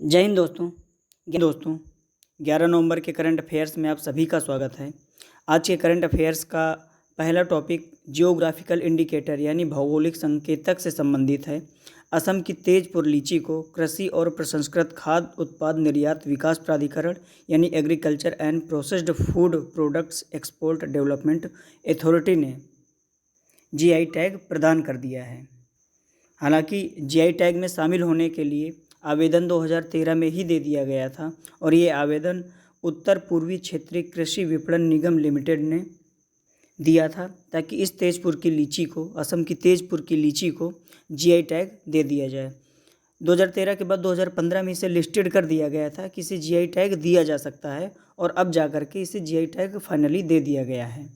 जय हिंद दोस्तों 11 नवंबर के करंट अफेयर्स में आप सभी का स्वागत है। आज के करंट अफेयर्स का पहला टॉपिक जियोग्राफिकल इंडिकेटर यानी भौगोलिक संकेतक से संबंधित है। असम की तेजपुर लीची को कृषि और प्रसंस्कृत खाद्य उत्पाद निर्यात विकास प्राधिकरण यानी agriculture and processed food products export development authority ने जीआई टैग प्रदान कर दिया है। हालांकि जीआई टैग में शामिल होने के लिए आवेदन 2013 में ही दे दिया गया था और ये आवेदन उत्तर पूर्वी क्षेत्रीय कृषि विपणन निगम लिमिटेड ने दिया था ताकि इस तेजपुर की लीची को असम की तेजपुर की लीची को जीआई टैग दे दिया जाए। 2013 के बाद 2015 में इसे लिस्टेड कर दिया गया था कि इसे जीआई टैग दिया जा सकता है और अब जाकर के इसे जीआई टैग फाइनली दे दिया गया है।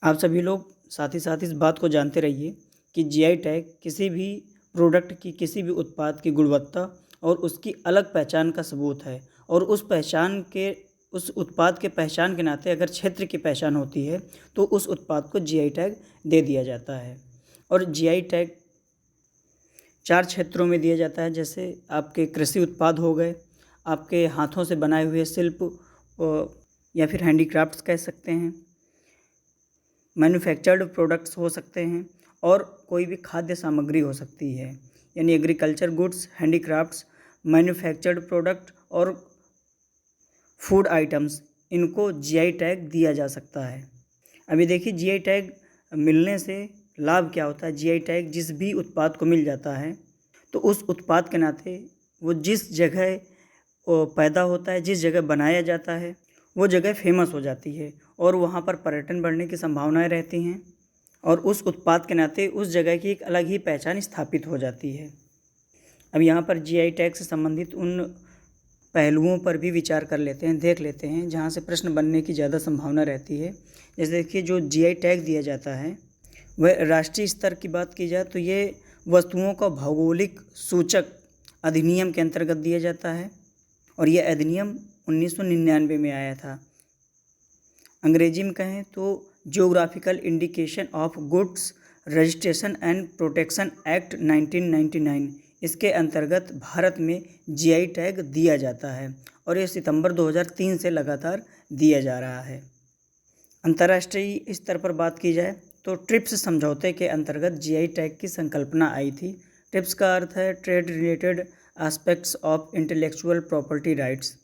आप सभी लोग साथ ही साथ इस बात को जानते रहिए कि जीआई टैग किसी भी प्रोडक्ट की किसी भी उत्पाद की गुणवत्ता और उसकी अलग पहचान का सबूत है और उस उत्पाद के पहचान के नाते अगर क्षेत्र की पहचान होती है तो उस उत्पाद को जीआई टैग दे दिया जाता है। और जीआई टैग 4 क्षेत्रों में दिया जाता है, जैसे आपके कृषि उत्पाद हो गए, आपके हाथों से बनाए हुए शिल्प या फिर हैंडीक्राफ्ट्स कह सकते हैं, मैन्युफैक्चर्ड प्रोडक्ट्स हो सकते हैं और कोई भी खाद्य सामग्री हो सकती है, यानी agriculture goods, handicrafts, manufactured product और फूड आइटम्स, इनको जीआई टैग दिया जा सकता है। अभी देखिए जीआई टैग मिलने से लाभ क्या होता है। जीआई टैग जिस भी उत्पाद को मिल जाता है तो उस उत्पाद के नाते वो जिस जगह पैदा होता है, जिस जगह बनाया जाता है, वो जगह फेमस हो जाती है और वहाँ पर पर्यटन बढ़ने की संभावनाएं रहती हैं और उस उत्पाद के नाते उस जगह की एक अलग ही पहचान स्थापित हो जाती है। अब यहाँ पर जीआई टैग से संबंधित उन पहलुओं पर भी विचार कर लेते हैं, देख लेते हैं जहाँ से प्रश्न बनने की ज़्यादा संभावना रहती है। जैसे देखिए जो जीआई टैग दिया जाता है वह राष्ट्रीय स्तर की बात की जाए तो ये वस्तुओं का भौगोलिक सूचक अधिनियम के अंतर्गत दिया जाता है और यह अधिनियम 1999 में आया था। अंग्रेजी में कहें तो geographical indication of goods registration and protection act 1999, इसके अंतर्गत भारत में जीआई टैग दिया जाता है और ये सितंबर 2003 से लगातार दिया जा रहा है। अंतर्राष्ट्रीय स्तर पर बात की जाए तो ट्रिप्स समझौते के अंतर्गत जीआई टैग की संकल्पना आई थी। ट्रिप्स का अर्थ है trade related aspects of intellectual property rights,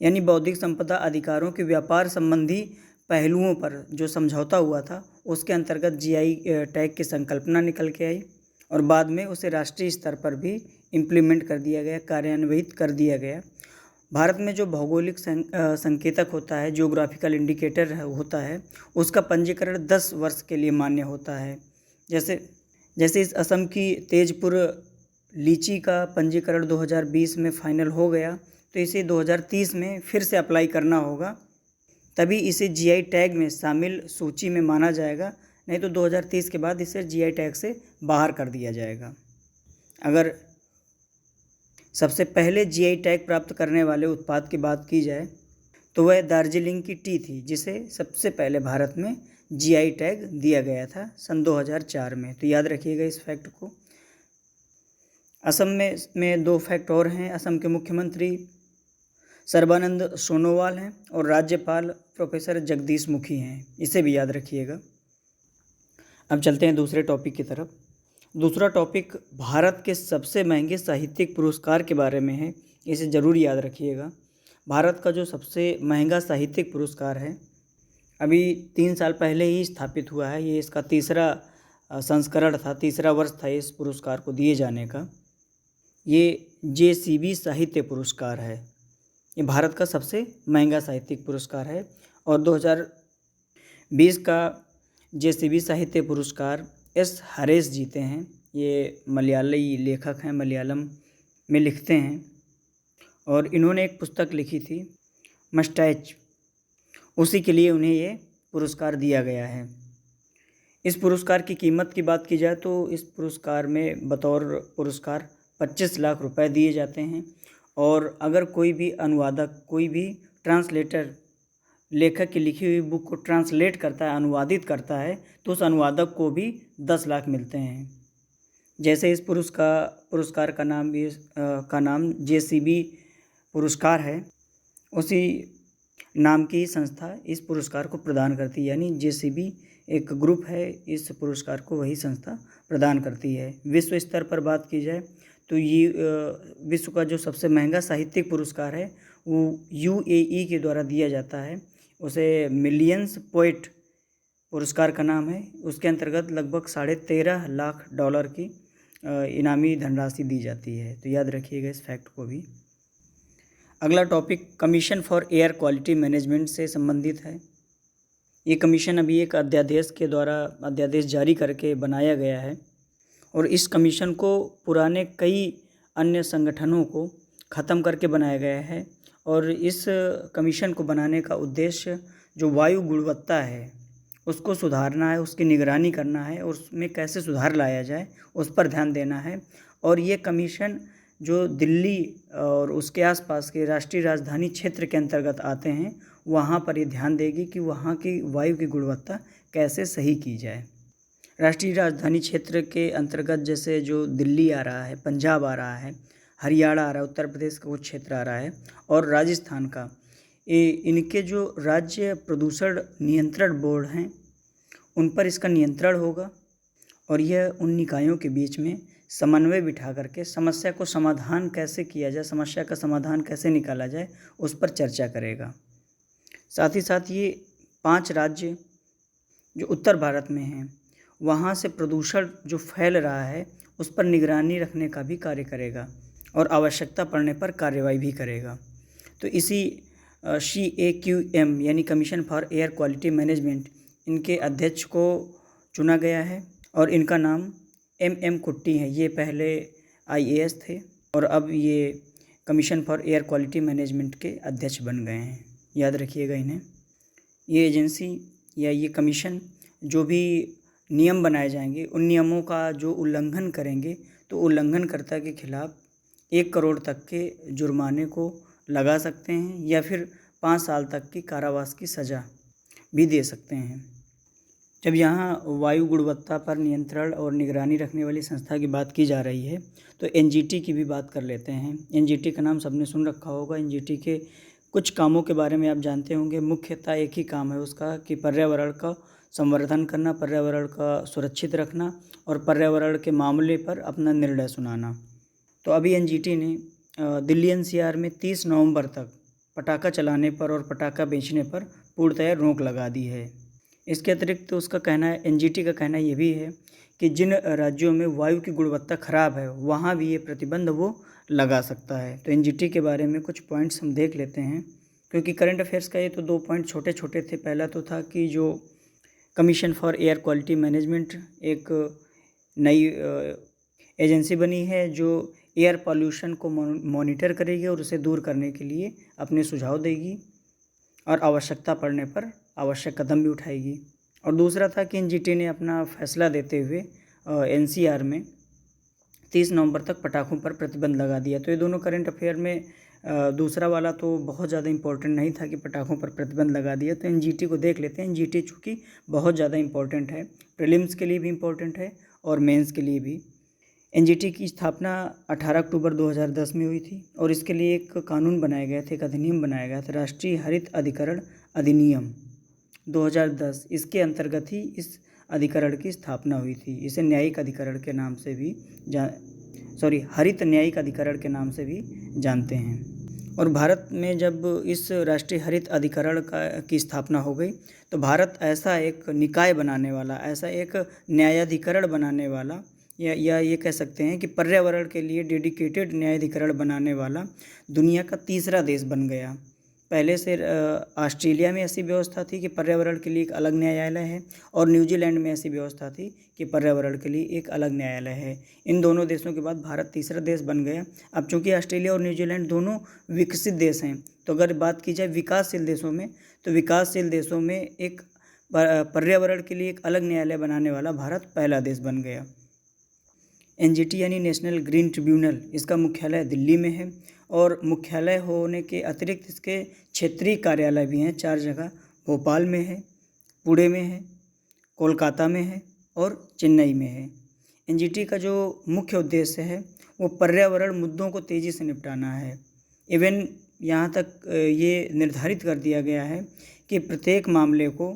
यानी बौद्धिक संपदा अधिकारों के व्यापार संबंधी पहलुओं पर जो समझौता हुआ था उसके अंतर्गत जीआई टैग की संकल्पना निकल के आई और बाद में उसे राष्ट्रीय स्तर पर भी इम्प्लीमेंट कर दिया गया, कार्यान्वित कर दिया गया। भारत में जो भौगोलिक संकेतक होता है, जियोग्राफिकल इंडिकेटर होता है, उसका पंजीकरण 10 वर्ष के लिए मान्य होता है। जैसे इस असम की तेजपुर लीची का पंजीकरण 2020 में फाइनल हो गया तो इसे 2030 में फिर से अप्लाई करना होगा, तभी इसे जीआई टैग में शामिल सूची में माना जाएगा, नहीं तो 2030 के बाद इसे जीआई टैग से बाहर कर दिया जाएगा। अगर सबसे पहले जीआई टैग प्राप्त करने वाले उत्पाद की बात की जाए तो वह दार्जिलिंग की टी थी, जिसे सबसे पहले भारत में जीआई टैग दिया गया था सन 2004 में। तो याद रखिएगा इस फैक्ट को। असम में 2 फैक्ट और हैं। असम के मुख्यमंत्री सर्बानंद सोनोवाल हैं और राज्यपाल प्रोफेसर जगदीश मुखी हैं, इसे भी याद रखिएगा। अब चलते हैं दूसरे टॉपिक की तरफ। दूसरा टॉपिक भारत के सबसे महंगे साहित्यिक पुरस्कार के बारे में है, इसे ज़रूर याद रखिएगा। भारत का जो सबसे महंगा साहित्यिक पुरस्कार है अभी 3 साल पहले ही स्थापित हुआ है। ये इसका तीसरा संस्करण था, तीसरा वर्ष था इस पुरस्कार को दिए जाने का। ये जेसीबी साहित्य पुरस्कार है। ये भारत का सबसे महंगा साहित्यिक पुरस्कार है और 2020 का जेसीबी साहित्य पुरस्कार एस हरेश जीते हैं। ये मलयाली लेखक हैं, मलयालम में लिखते हैं और इन्होंने एक पुस्तक लिखी थी मस्टैच, उसी के लिए उन्हें ये पुरस्कार दिया गया है। इस पुरस्कार की कीमत की बात की जाए तो इस पुरस्कार में बतौर पुरस्कार 25 लाख रुपए दिए जाते हैं और अगर कोई भी अनुवादक, कोई भी ट्रांसलेटर लेखक की लिखी हुई बुक को ट्रांसलेट करता है, अनुवादित करता है, तो उस अनुवादक को भी 10 लाख मिलते हैं। जैसे इस पुरस्कार का नाम JCB पुरस्कार है, उसी नाम की संस्था इस पुरस्कार को प्रदान करती है, यानी JCB एक ग्रुप है, इस पुरस्कार को वही संस्था प्रदान करती है। विश्व स्तर पर बात की जाए तो ये विश्व का जो सबसे महंगा साहित्यिक पुरस्कार है वो UAE के द्वारा दिया जाता है, उसे मिलियंस पोएट पुरस्कार का नाम है। उसके अंतर्गत लगभग $13.5 लाख की इनामी धनराशि दी जाती है, तो याद रखिएगा इस फैक्ट को भी। अगला topic commission for air quality management से संबंधित है। ये कमीशन अभी एक अध्यादेश जारी करके बनाया गया है और इस कमीशन को पुराने कई अन्य संगठनों को ख़त्म करके बनाया गया है और इस कमीशन को बनाने का उद्देश्य जो वायु गुणवत्ता है उसको सुधारना है, उसकी निगरानी करना है और उसमें कैसे सुधार लाया जाए उस पर ध्यान देना है। और ये कमीशन जो दिल्ली और उसके आसपास के राष्ट्रीय राजधानी क्षेत्र के अंतर्गत आते हैं वहाँ पर ये ध्यान देगी कि वहाँ की वायु की गुणवत्ता कैसे सही की जाए। राष्ट्रीय राजधानी क्षेत्र के अंतर्गत जैसे जो दिल्ली आ रहा है, पंजाब आ रहा है, हरियाणा आ रहा है, उत्तर प्रदेश का कुछ क्षेत्र आ रहा है और राजस्थान का, इनके जो राज्य प्रदूषण नियंत्रण बोर्ड हैं उन पर इसका नियंत्रण होगा और यह उन निकायों के बीच में समन्वय बिठा करके समस्या को समाधान कैसे किया जाए, समस्या का समाधान कैसे निकाला जाए उस पर चर्चा करेगा। साथ ही साथ ये 5 राज्य जो उत्तर भारत में हैं वहाँ से प्रदूषण जो फैल रहा है उस पर निगरानी रखने का भी कार्य करेगा और आवश्यकता पड़ने पर कार्रवाई भी करेगा। तो इसी CAQM यानी commission for air quality management, इनके अध्यक्ष को चुना गया है और इनका नाम MM कुट्टी है। ये पहले IAS थे और अब ये commission for air quality management के अध्यक्ष बन गए हैं, याद रखिएगा इन्हें। ये एजेंसी या ये कमीशन जो भी नियम बनाए जाएंगे उन नियमों का जो उल्लंघन करेंगे तो उल्लंघनकर्ता के खिलाफ 1 करोड़ तक के जुर्माने को लगा सकते हैं या फिर 5 साल तक की कारावास की सज़ा भी दे सकते हैं। जब यहाँ वायु गुणवत्ता पर नियंत्रण और निगरानी रखने वाली संस्था की बात की जा रही है तो NGT की भी बात कर लेते हैं। NGT का नाम सबने सुन रखा होगा। NGT के कुछ कामों के बारे में आप जानते होंगे। मुख्यतः एक ही काम है उसका कि पर्यावरण का संवर्धन करना, पर्यावरण का सुरक्षित रखना और पर्यावरण के मामले पर अपना निर्णय सुनाना। तो अभी NGT ने दिल्ली NCR में 30 नवंबर तक पटाखा चलाने पर और पटाखा बेचने पर पूर्णतः रोक लगा दी है। इसके अतिरिक्त तो उसका कहना है, NGT का कहना ये भी है कि जिन राज्यों में वायु की गुणवत्ता ख़राब है वहाँ भी ये प्रतिबंध वो लगा सकता है। तो NGT के बारे में कुछ पॉइंट्स हम देख लेते हैं, क्योंकि करंट अफेयर्स का ये तो 2 पॉइंट छोटे छोटे थे। पहला तो था कि जो commission for air quality management एक नई एजेंसी बनी है जो एयर पॉल्यूशन को मॉनिटर करेगी और उसे दूर करने के लिए अपने सुझाव देगी और आवश्यकता पड़ने पर आवश्यक कदम भी उठाएगी। और दूसरा था कि NGT ने अपना फैसला देते हुए NCR में 30 नवंबर तक पटाखों पर प्रतिबंध लगा दिया। तो ये दोनों करंट अफेयर में दूसरा वाला तो बहुत ज़्यादा इम्पोर्टेंट नहीं था कि पटाखों पर प्रतिबंध लगा दिया, तो NGT को देख लेते हैं। NGT चूँकि बहुत ज़्यादा इम्पोर्टेंट है, प्रीलिम्स के लिए भी इम्पोर्टेंट है और मेंस के लिए भी। NGT की स्थापना 18 अक्टूबर 2010 में हुई थी और इसके लिए एक कानून बनाया गया था, एक अधिनियम बनाया गया था, राष्ट्रीय हरित अधिकरण अधिनियम 2010। इसके अंतर्गत ही इस अधिकरण की स्थापना हुई थी। इसे न्यायिक अधिकरण के नाम से भी हरित न्यायिक अधिकरण के नाम से भी जानते हैं। और भारत में जब इस राष्ट्रीय हरित अधिकरण की स्थापना हो गई तो भारत ऐसा एक निकाय बनाने वाला, ऐसा एक न्यायाधिकरण बनाने वाला या ये कह सकते हैं कि पर्यावरण के लिए डेडिकेटेड न्यायाधिकरण बनाने वाला दुनिया का तीसरा देश बन गया। पहले से ऑस्ट्रेलिया में ऐसी व्यवस्था थी कि पर्यावरण के लिए एक अलग न्यायालय है और न्यूजीलैंड में ऐसी व्यवस्था थी कि पर्यावरण के लिए एक अलग न्यायालय है। इन दोनों देशों के बाद भारत तीसरा देश बन गया। अब चूँकि ऑस्ट्रेलिया और न्यूजीलैंड दोनों विकसित देश हैं, तो अगर बात की जाए विकासशील देशों में, तो विकासशील देशों में एक पर्यावरण के लिए एक अलग न्यायालय बनाने वाला भारत पहला देश बन गया। NGT यानी नेशनल ग्रीन ट्रिब्यूनल, इसका मुख्यालय दिल्ली में है और मुख्यालय होने के अतिरिक्त इसके क्षेत्रीय कार्यालय भी हैं 4 जगह। भोपाल में है, पुणे में है, कोलकाता में है और चेन्नई में है। एनजीटी का जो मुख्य उद्देश्य है वो पर्यावरण मुद्दों को तेज़ी से निपटाना है। इवन यहाँ तक ये निर्धारित कर दिया गया है कि प्रत्येक मामले को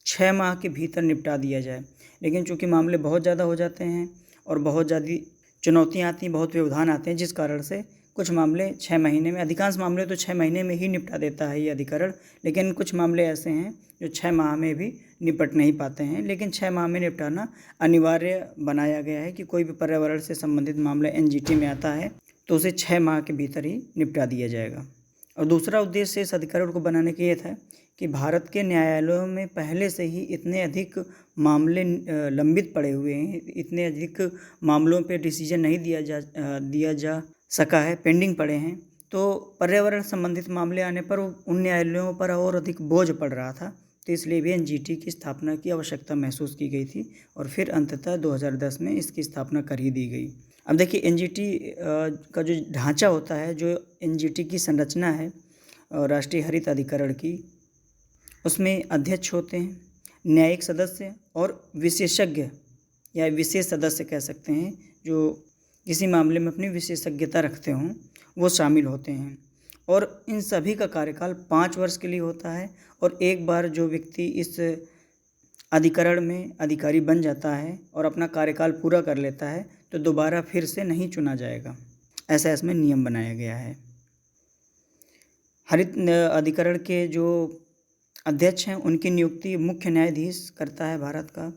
6 माह के भीतर निपटा दिया जाए। लेकिन चूँकि मामले बहुत ज़्यादा हो जाते हैं और बहुत ज़्यादा चुनौतियाँ आती हैं, बहुत व्यवधान आते हैं, जिस कारण से कुछ मामले 6 महीने में, अधिकांश मामले तो 6 महीने में ही निपटा देता है ये अधिकरण, लेकिन कुछ मामले ऐसे हैं जो 6 माह में भी निपट नहीं पाते हैं। लेकिन 6 माह में निपटाना अनिवार्य बनाया गया है कि कोई भी पर्यावरण से संबंधित मामला एनजीटी में आता है तो उसे 6 माह के भीतर ही निपटा दिया जाएगा। और दूसरा उद्देश्य इस अधिकरण को बनाने का ये था कि भारत के न्यायालयों में पहले से ही इतने अधिक मामले लंबित पड़े हुए हैं, इतने अधिक मामलों पे डिसीजन नहीं दिया जा सका है, पेंडिंग पड़े हैं, तो पर्यावरण संबंधित मामले आने पर उन न्यायालयों पर और अधिक बोझ पड़ रहा था। तो इसलिए भी एनजीटी की स्थापना की आवश्यकता महसूस की गई थी और फिर अंततः 2010 में इसकी स्थापना कर ही दी गई। अब देखिए एनजीटी का जो ढांचा होता है, जो एनजीटी की संरचना है राष्ट्रीय हरित अधिकरण की, उसमें अध्यक्ष होते हैं, न्यायिक सदस्य और विशेषज्ञ या विशेष सदस्य कह सकते हैं, जो किसी मामले में अपनी विशेषज्ञता रखते हों, वो शामिल होते हैं। और इन सभी का कार्यकाल 5 वर्ष के लिए होता है और एक बार जो व्यक्ति इस अधिकरण में अधिकारी बन जाता है और अपना कार्यकाल पूरा कर लेता है तो दोबारा फिर से नहीं चुना जाएगा, ऐसा इसमें नियम बनाया गया है। हरित अधिकरण के जो अध्यक्ष हैं उनकी नियुक्ति मुख्य न्यायाधीश करता है भारत का,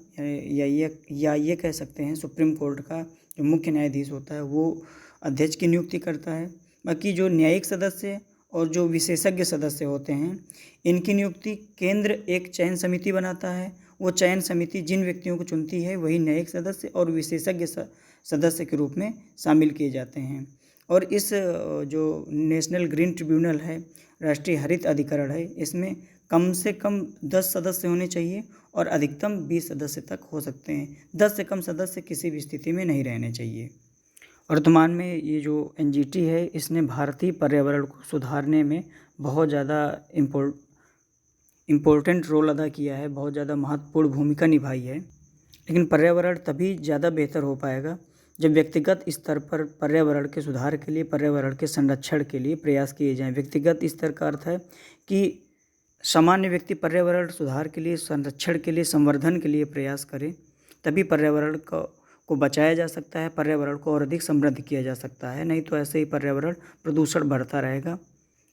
या ये कह सकते हैं सुप्रीम कोर्ट का जो मुख्य न्यायाधीश होता है वो अध्यक्ष की नियुक्ति करता है। बाकी जो न्यायिक सदस्य और जो विशेषज्ञ सदस्य होते हैं इनकी नियुक्ति केंद्र एक चयन समिति बनाता है। वो चयन समिति जिन व्यक्तियों को चुनती है वही न्यायिक सदस्य और विशेषज्ञ सदस्य के रूप में शामिल किए जाते हैं। और इस जो नेशनल ग्रीन ट्रिब्यूनल है, राष्ट्रीय हरित अधिकरण है, इसमें कम से कम 10 सदस्य होने चाहिए और अधिकतम 20 सदस्य तक हो सकते हैं। 10 से कम सदस्य किसी भी स्थिति में नहीं रहने चाहिए। वर्तमान में ये जो एनजीटी है इसने भारतीय पर्यावरण को सुधारने में बहुत ज़्यादा इम्पोर्टेंट रोल अदा किया है, बहुत ज़्यादा महत्वपूर्ण भूमिका निभाई है। लेकिन पर्यावरण तभी ज़्यादा बेहतर हो पाएगा जब व्यक्तिगत स्तर पर पर्यावरण के सुधार के लिए, पर्यावरण के संरक्षण के लिए प्रयास किए जाएं। व्यक्तिगत स्तर का अर्थ है कि सामान्य व्यक्ति पर्यावरण सुधार के लिए, संरक्षण के लिए, संवर्धन के लिए प्रयास करे, तभी पर्यावरण को बचाया जा सकता है, पर्यावरण को और अधिक समृद्ध किया जा सकता है। नहीं तो ऐसे ही पर्यावरण प्रदूषण बढ़ता रहेगा।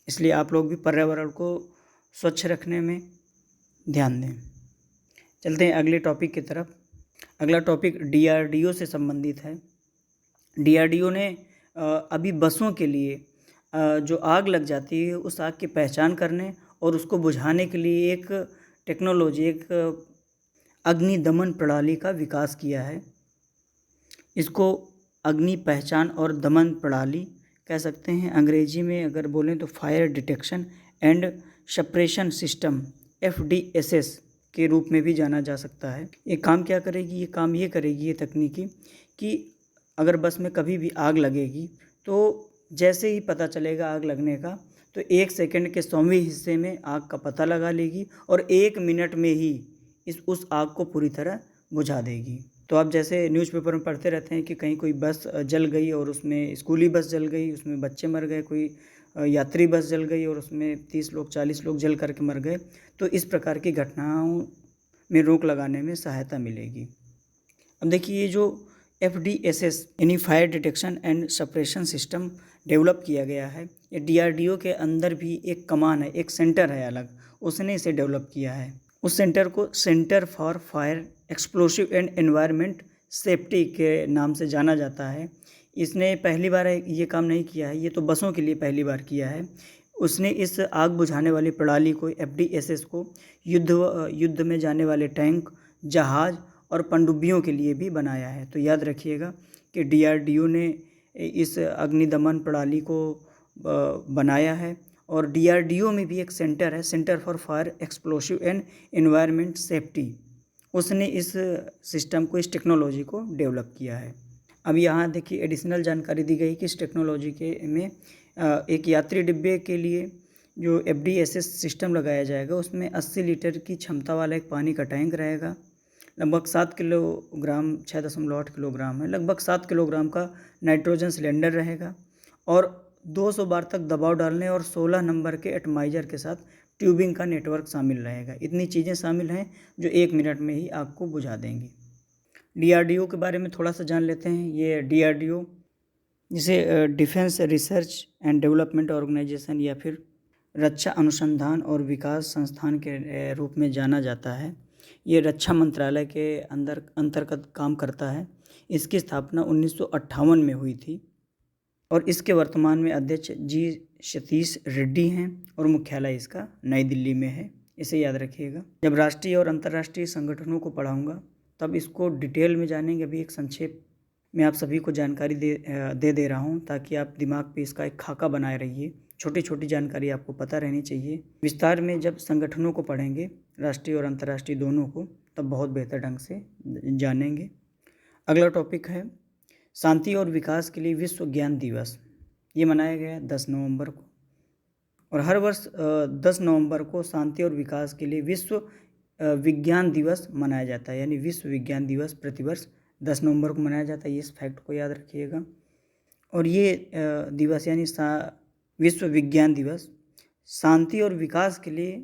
इसलिए आप लोग भी पर्यावरण को स्वच्छ रखने में ध्यान दें। चलते हैं अगले टॉपिक की तरफ। अगला टॉपिक डीआरडीओ से संबंधित है। डीआरडीओ ने अभी बसों के लिए जो आग लग जाती है उस आग की पहचान करने और उसको बुझाने के लिए एक टेक्नोलॉजी, एक अग्नि दमन प्रणाली का विकास किया है। इसको अग्नि पहचान और दमन प्रणाली कह सकते हैं। अंग्रेजी में अगर बोलें तो fire detection and suppression system, FDSS के रूप में भी जाना जा सकता है। ये काम क्या करेगी? ये करेगी ये तकनीकी कि अगर बस में कभी भी आग लगेगी तो जैसे ही पता चलेगा आग लगने का तो 1 सेकंड के 100वें हिस्से में आग का पता लगा लेगी और 1 मिनट में ही उस आग को पूरी तरह बुझा देगी। तो आप जैसे न्यूज़पेपर में पढ़ते रहते हैं कि कहीं कोई बस जल गई और उसमें स्कूली बस जल गई, उसमें बच्चे मर गए, कोई यात्री बस जल गई और उसमें 30 लोग 40 लोग जल करके मर गए। तो इस प्रकार की घटनाओं में रोक लगाने में सहायता मिलेगी। अब देखिए ये जो FDSS यानी fire detection and suppression system develop किया गया है, ये DRDO के अंदर भी एक कमान है, एक सेंटर है अलग, उसने इसे डेवलप किया है। उस सेंटर को centre for fire explosive and environment safety के नाम से जाना जाता है। इसने पहली बार ये काम नहीं किया है, ये तो बसों के लिए पहली बार किया है। उसने इस आग बुझाने वाली प्रणाली को, FDSS को युद्ध में जाने वाले टैंक, जहाज़ और पनडुब्बियों के लिए भी बनाया है। तो याद रखिएगा कि DRDO ने इस अग्निदमन प्रणाली को बनाया है और DRDO में भी एक सेंटर है, centre for fire explosive and environment safety, उसने इस सिस्टम को, इस टेक्नोलॉजी को डेवलप किया है। अब यहाँ देखिए एडिशनल जानकारी दी गई कि इस टेक्नोलॉजी में एक यात्री डिब्बे के लिए जो FDSS सिस्टम लगाया जाएगा उसमें 80 लीटर की क्षमता वाला एक पानी का टैंक रहेगा, लगभग 7 किलोग्राम 6.8 किलोग्राम है। लगभग 7 किलोग्राम का नाइट्रोजन सिलेंडर रहेगा और 200 बार तक दबाव डालने और 16 नंबर के एटमाइजर के साथ ट्यूबिंग का नेटवर्क शामिल रहेगा। इतनी चीज़ें शामिल हैं जो 1 मिनट में ही आग को बुझा देंगी। DRDO के बारे में थोड़ा सा जान लेते हैं। ये DRDO जिसे defence research and development organisation या फिर रक्षा अनुसंधान और विकास संस्थान के रूप में जाना जाता है। ये रक्षा मंत्रालय के अंतर्गत काम करता है। इसकी स्थापना 1958 में हुई थी और इसके वर्तमान में अध्यक्ष जी सतीश रेड्डी हैं और मुख्यालय इसका नई दिल्ली में है। इसे याद रखिएगा। जब राष्ट्रीय और अंतर्राष्ट्रीय संगठनों को पढ़ाऊंगा तब इसको डिटेल में जानेंगे। अभी एक संक्षेप में आप सभी को जानकारी दे रहा हूँ ताकि आप दिमाग पे इसका एक खाका बनाए रहिए। छोटी छोटी जानकारी आपको पता रहनी चाहिए। विस्तार में जब संगठनों को पढ़ेंगे, राष्ट्रीय और अंतर्राष्ट्रीय दोनों को, तब बहुत बेहतर ढंग से जानेंगे। अगला टॉपिक है शांति और विकास के लिए विश्व ज्ञान दिवस। ये मनाया गया 10 नवंबर को और हर वर्ष 10 नवंबर को शांति और विकास के लिए विश्व विज्ञान दिवस मनाया जाता है। यानी विश्व विज्ञान दिवस प्रतिवर्ष 10 नवंबर को मनाया जाता है। ये इस फैक्ट को याद रखिएगा। और ये दिवस यानी विश्व विज्ञान दिवस शांति और विकास के लिए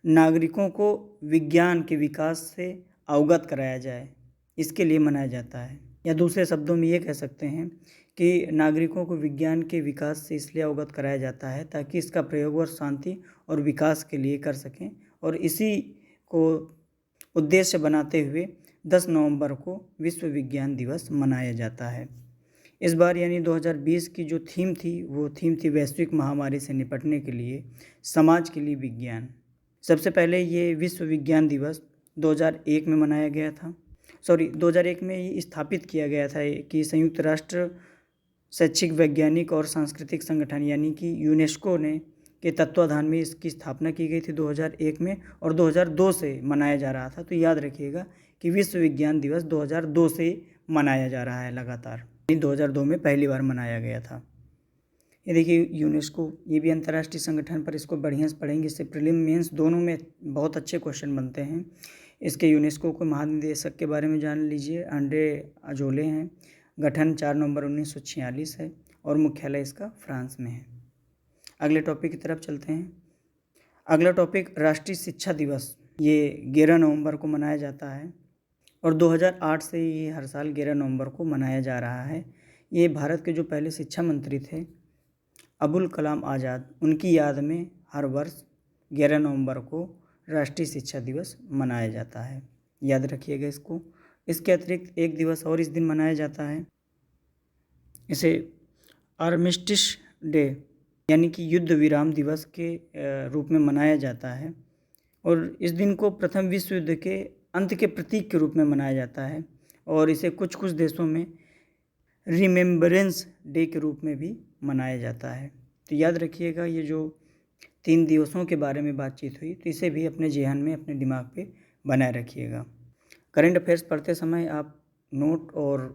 नागरिकों को विज्ञान के विकास से अवगत कराया जाए, इसके लिए मनाया जाता है। या दूसरे शब्दों में ये कह सकते हैं कि नागरिकों को विज्ञान के विकास से इसलिए अवगत कराया जाता है ताकि इसका प्रयोग और शांति और विकास के लिए कर सकें। और इसी को उद्देश्य बनाते हुए 10 नवंबर को विश्व विज्ञान दिवस मनाया जाता है। इस बार यानी 2020 की जो थीम थी वो थीम थी वैश्विक महामारी से निपटने के लिए समाज के लिए विज्ञान। सबसे पहले ये विश्व विज्ञान दिवस 2001 में मनाया गया था। 2001 में ही स्थापित किया गया था कि संयुक्त राष्ट्र शैक्षिक, वैज्ञानिक और सांस्कृतिक संगठन यानी कि यूनेस्को ने के तत्वाधान में इसकी स्थापना की गई थी 2001 में और 2002 से मनाया जा रहा था। तो याद रखिएगा कि विश्व विज्ञान दिवस 2002 से मनाया जा रहा है लगातार। 2002 में पहली बार मनाया गया था। ये देखिए यूनेस्को, ये भी अंतर्राष्ट्रीय संगठन, पर इसको बढ़िया से पढ़ेंगे। इससे प्रीलिम मेंस दोनों में बहुत अच्छे क्वेश्चन बनते हैं। इसके यूनेस्को के महानिदेशक के बारे में जान लीजिए, आंड्रे अजोले हैं। गठन 4 नवंबर 1946 है और मुख्यालय इसका फ्रांस में है। अगले टॉपिक की तरफ चलते हैं। अगला टॉपिक राष्ट्रीय शिक्षा दिवस। ये 11 नवंबर को मनाया जाता है और 2008 से ये हर साल 11 नवंबर को मनाया जा रहा है। ये भारत के जो पहले शिक्षा मंत्री थे अबुल कलाम आज़ाद, उनकी याद में हर वर्ष 11 नवंबर को राष्ट्रीय शिक्षा दिवस मनाया जाता है। याद रखिएगा इसको। इसके अतिरिक्त एक दिवस और इस दिन मनाया जाता है, इसे आर्मिस्टिस डे यानी कि युद्ध विराम दिवस के रूप में मनाया जाता है। और इस दिन को प्रथम विश्व युद्ध के अंत के प्रतीक के रूप में मनाया जाता है और इसे कुछ देशों में रिमेम्बरेंस डे के रूप में भी मनाया जाता है। तो याद रखिएगा ये जो 3 दिवसों के बारे में बातचीत हुई, तो इसे भी अपने ज़हन में, अपने दिमाग पे बनाए रखिएगा। करंट अफेयर्स पढ़ते समय आप नोट और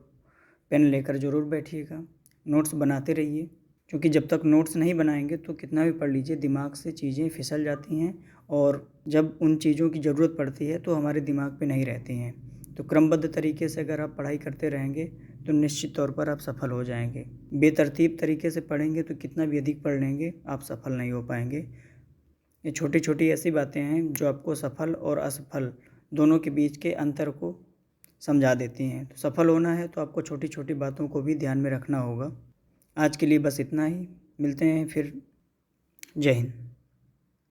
पेन लेकर ज़रूर बैठिएगा, नोट्स बनाते रहिए, क्योंकि जब तक नोट्स नहीं बनाएंगे तो कितना भी पढ़ लीजिए दिमाग से चीज़ें फिसल जाती हैं और जब उन चीज़ों की ज़रूरत पड़ती है तो हमारे दिमाग पे नहीं रहती हैं। तो क्रमबद्ध तरीके से अगर आप पढ़ाई करते रहेंगे तो निश्चित तौर पर आप सफल हो जाएंगे। बेतरतीब तरीके से पढ़ेंगे तो कितना भी अधिक पढ़ लेंगे आप सफल नहीं हो पाएंगे। ये छोटी छोटी ऐसी बातें हैं जो आपको सफल और असफल दोनों के बीच के अंतर को समझा देती हैं। तो सफल होना है तो आपको छोटी छोटी बातों को भी ध्यान में रखना होगा। आज के लिए बस इतना ही, मिलते हैं फिर। जय हिंद।